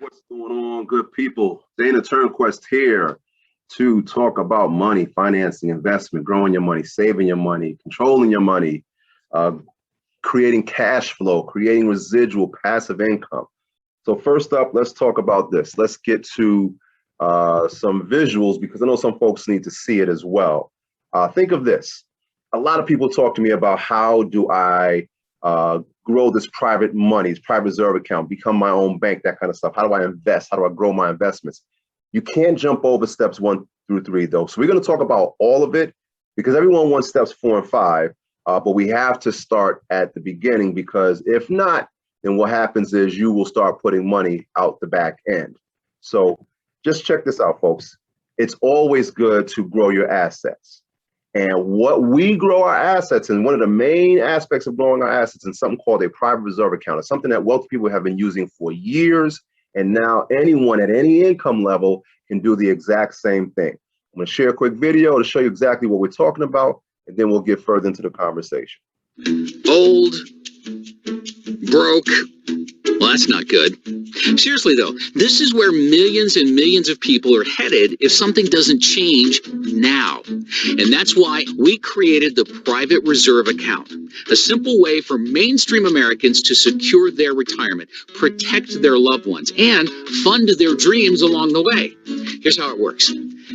What's going on, good people? Dana Turnquest here to talk about money, financing, investment, growing your money, saving your money, controlling your money, uh, creating cash flow, creating residual passive income. So first up, let's talk about this. Let's get to some visuals because I know some folks need to see it as well. Think of this. A lot of people talk to me about how do I grow this private money, this private reserve account, become my own bank, that kind of stuff. How do I invest? How do I grow my investments? You can't jump over steps 1 through 3 though. So we're going to talk about all of it because everyone wants steps 4 and 5, but we have to start at the beginning because if not, then what happens is you will start putting money out the back end. So just check this out, folks. It's always good to grow your assets. And what we grow our assets in, one of the main aspects of growing our assets in something called a private reserve account. It's something that wealthy people have been using for years. And now anyone at any income level can do the exact same thing. I'm going to share a quick video to show you exactly what we're talking about, and then we'll get further into the conversation. Old, broke. Well, that's not good. Seriously, though, this is where millions and millions of people are headed if something doesn't change now. And that's why we created the private reserve account, a simple way for mainstream Americans to secure their retirement, protect their loved ones, and fund their dreams along the way. Here's how it works.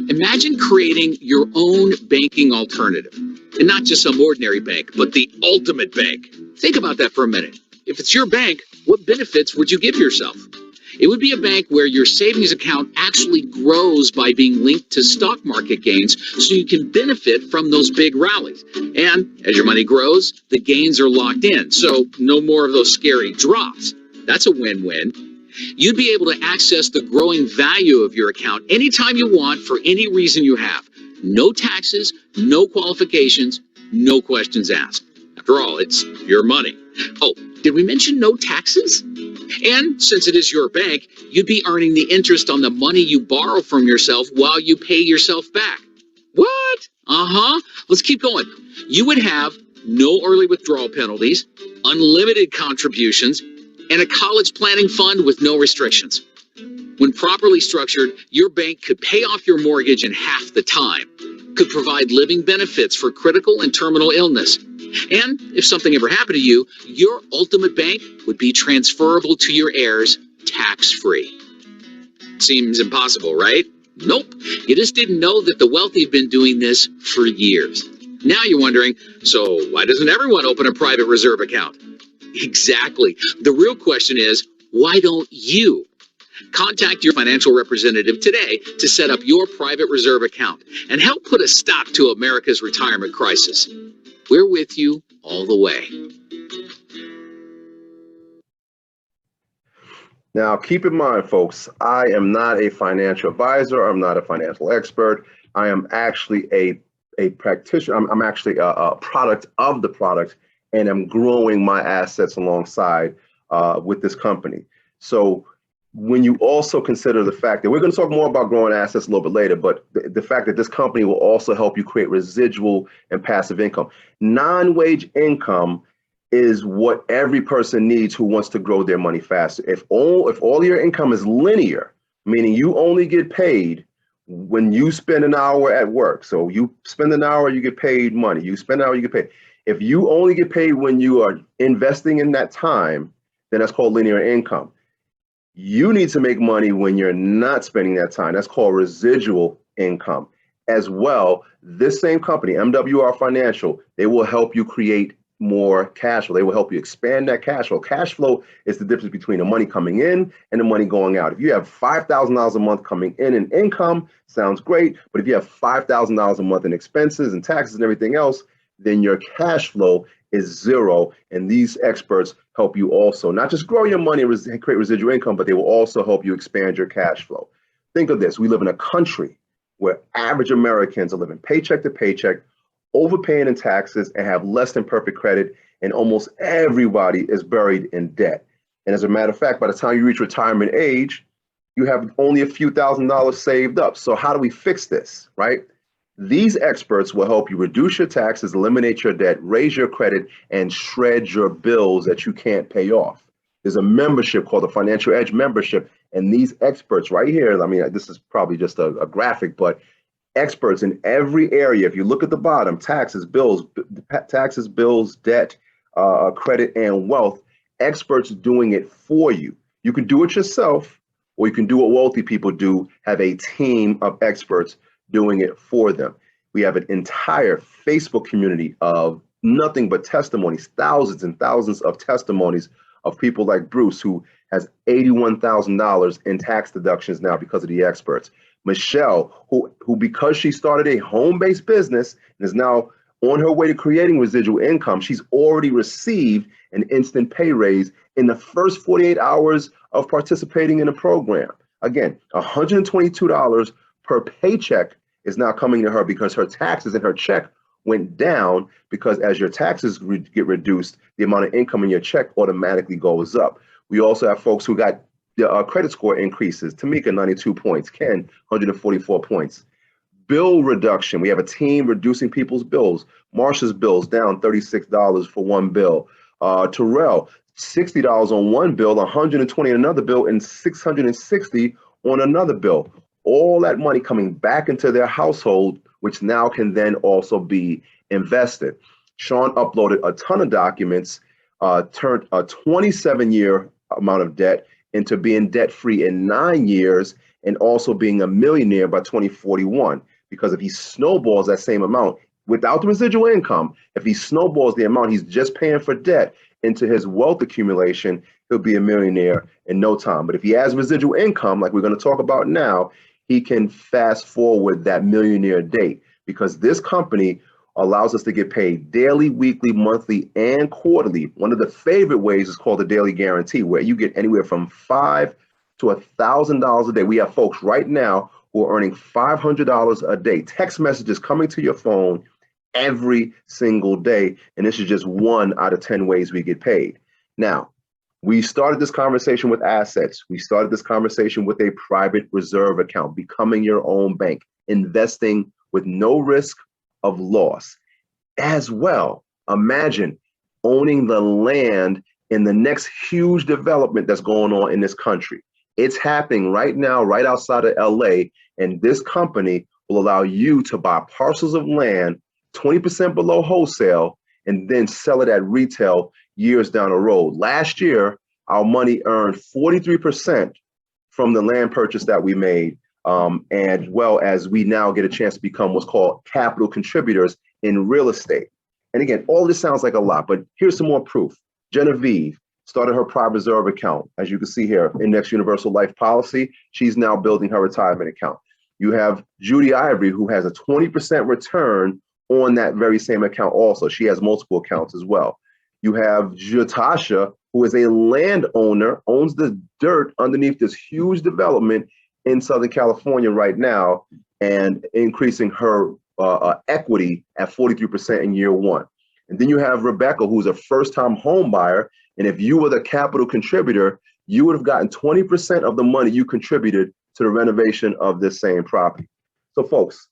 Imagine creating your own banking alternative, and not just some ordinary bank, but the ultimate bank. Think about that for a minute. If it's your bank, what benefits would you give yourself? It would be a bank where your savings account actually grows by being linked to stock market gains so you can benefit from those big rallies. And as your money grows, the gains are locked in, so no more of those scary drops. That's a win-win. You'd be able to access the growing value of your account anytime you want for any reason you have. No taxes, no qualifications, no questions asked. After all, it's your money. Oh, did we mention no taxes? And since it is your bank, you'd be earning the interest on the money you borrow from yourself while you pay yourself back. What? Let's keep going. You would have no early withdrawal penalties, unlimited contributions, and a college planning fund with no restrictions. When properly structured, your bank could pay off your mortgage in half the time, could provide living benefits for critical and terminal illness. And if something ever happened to you, your ultimate bank would be transferable to your heirs tax-free. Seems impossible, right? Nope. You just didn't know that the wealthy have been doing this for years. Now you're wondering, so why doesn't everyone open a private reserve account? Exactly. The real question is, why don't you? Contact your financial representative today to set up your private reserve account and help put a stop to America's retirement crisis. We're with you all the way. Now, keep in mind, folks, I am not a financial advisor. I'm not a financial expert. I am actually a practitioner. I'm actually a product of the product, and I'm growing my assets alongside with this company. So when you also consider the fact that we're going to talk more about growing assets a little bit later, but the fact that this company will also help you create residual and passive income. Non-wage income is what every person needs who wants to grow their money faster. If all your income is linear, meaning you only get paid when you spend an hour at work. So you spend an hour, you get paid money. You spend an hour, you get paid. If you only get paid when you are investing in that time, then that's called linear income. You need to make money when you're not spending that time. That's called residual income. As well, this same company, MWR Financial, they will help you create more cash flow. They will help you expand that cash flow. Cash flow is the difference between the money coming in and the money going out. If you have $5,000 a month coming in income, sounds great. But if you have $5,000 a month in expenses and taxes and everything else, then your cash flow is zero. And these experts help you also not just grow your money and create residual income, but they will also help you expand your cash flow. Think of this. We live in a country where average Americans are living paycheck to paycheck, overpaying in taxes, and have less than perfect credit. And almost everybody is buried in debt. And as a matter of fact, by the time you reach retirement age, you have only a few $1,000s saved up. So how do we fix this, right? These experts will help you reduce your taxes, eliminate your debt, raise your credit, and shred your bills that you can't pay off. There's a membership called the Financial Edge membership. And these experts right here, I mean, this is probably just a graphic, but experts in every area. If you look at the bottom, taxes, bills, debt, credit, and wealth, experts doing it for you. You can do it yourself, or you can do what wealthy people do, have a team of experts doing it for them. We have an entire Facebook community of nothing but testimonies, thousands and thousands of testimonies of people like Bruce, who has $81,000 in tax deductions now because of the experts. Michelle, who because she started a home-based business and is now on her way to creating residual income, she's already received an instant pay raise in the first 48 hours of participating in the program. Again, $122 per paycheck is now coming to her because her taxes and her check went down, because as your taxes get reduced, the amount of income in your check automatically goes up. We also have folks who got the credit score increases. Tamika, 92 points. Ken, 144 points. Bill reduction. We have a team reducing people's bills. Marsha's bills down $36 for one bill. Terrell, $60 on one bill, $120 on another bill, and $660 on another bill. All that money coming back into their household, which now can then also be invested. Sean uploaded a ton of documents, turned a 27-year amount of debt into being debt-free in 9 years, and also being a millionaire by 2041. Because if he snowballs that same amount without the residual income, if he snowballs the amount he's just paying for debt into his wealth accumulation, he'll be a millionaire in no time. But if he has residual income, like we're going to talk about now, he can fast forward that millionaire date, because this company allows us to get paid daily, weekly, monthly, and quarterly. One of the favorite ways is called the daily guarantee, where you get anywhere from $500 to $1,000 a day. We have folks right now who are earning $500 a day. Text messages coming to your phone every single day. And this is just 1 out of 10 ways we get paid. Now, we started this conversation with assets. We started this conversation with a private reserve account, becoming your own bank, investing with no risk of loss. As well, imagine owning the land in the next huge development that's going on in this country. It's happening right now, right outside of LA, and this company will allow you to buy parcels of land 20% below wholesale and then sell it at retail years down the road. Last year, our money earned 43% from the land purchase that we made, and well as we now get a chance to become what's called capital contributors in real estate. And again, all this sounds like a lot, but here's some more proof. Genevieve started her private reserve account, as you can see here, Index Universal Life Policy. She's now building her retirement account. You have Judy Ivory, who has a 20% return on that very same account also. She has multiple accounts as well. You have Jatasha, who is a landowner, owns the dirt underneath this huge development in Southern California right now, and increasing her equity at 43% in year one. And then you have Rebecca, who's a first-time home buyer. And if you were the capital contributor, you would have gotten 20% of the money you contributed to the renovation of this same property. So folks,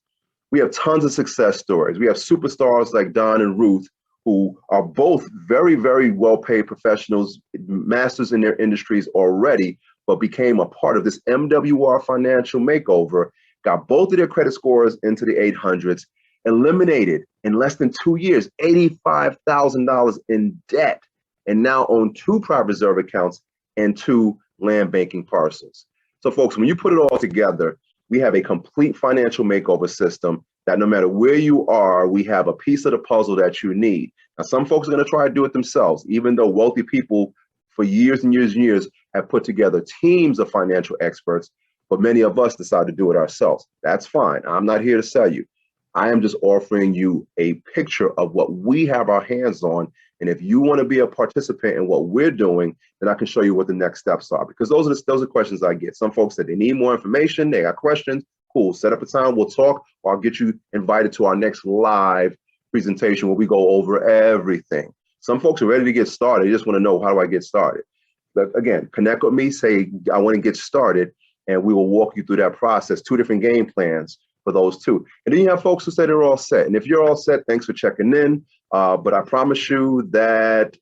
we have tons of success stories. We have superstars like Don and Ruth, who are both very, very well-paid professionals, masters in their industries already, but became a part of this MWR financial makeover, got both of their credit scores into the 800s, eliminated in less than 2 years, $85,000 in debt, and now own 2 private reserve accounts and 2 land banking parcels. So folks, when you put it all together, we have a complete financial makeover system that no matter where you are, we have a piece of the puzzle that you need. Now, some folks are going to try to do it themselves, even though wealthy people for years and years and years have put together teams of financial experts, but many of us decide to do it ourselves. That's fine. I'm not here to sell you. I am just offering you a picture of what we have our hands on. And if you want to be a participant in what we're doing, then I can show you what the next steps are, because those are questions I get. Some folks said they need more information, they got questions. Cool, set up a time, we'll talk, or I'll get you invited to our next live presentation where we go over everything. Some folks are ready to get started. They just want to know, how do I get started? But again, connect with me, say, I want to get started, and we will walk you through that process. 2 different game plans for those 2. And then you have folks who say they're all set. And if you're all set, thanks for checking in. But I promise you that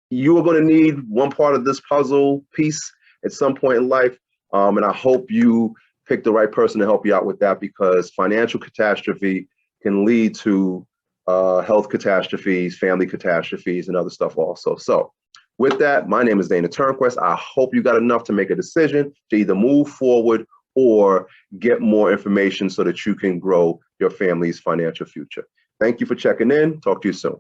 you are going to need one part of this puzzle piece at some point in life. And I hope you pick the right person to help you out with that, because financial catastrophe can lead to health catastrophes, family catastrophes, and other stuff also. So with that, my name is Dana Turnquest. I hope you got enough to make a decision to either move forward or get more information so that you can grow your family's financial future. Thank you for checking in. Talk to you soon.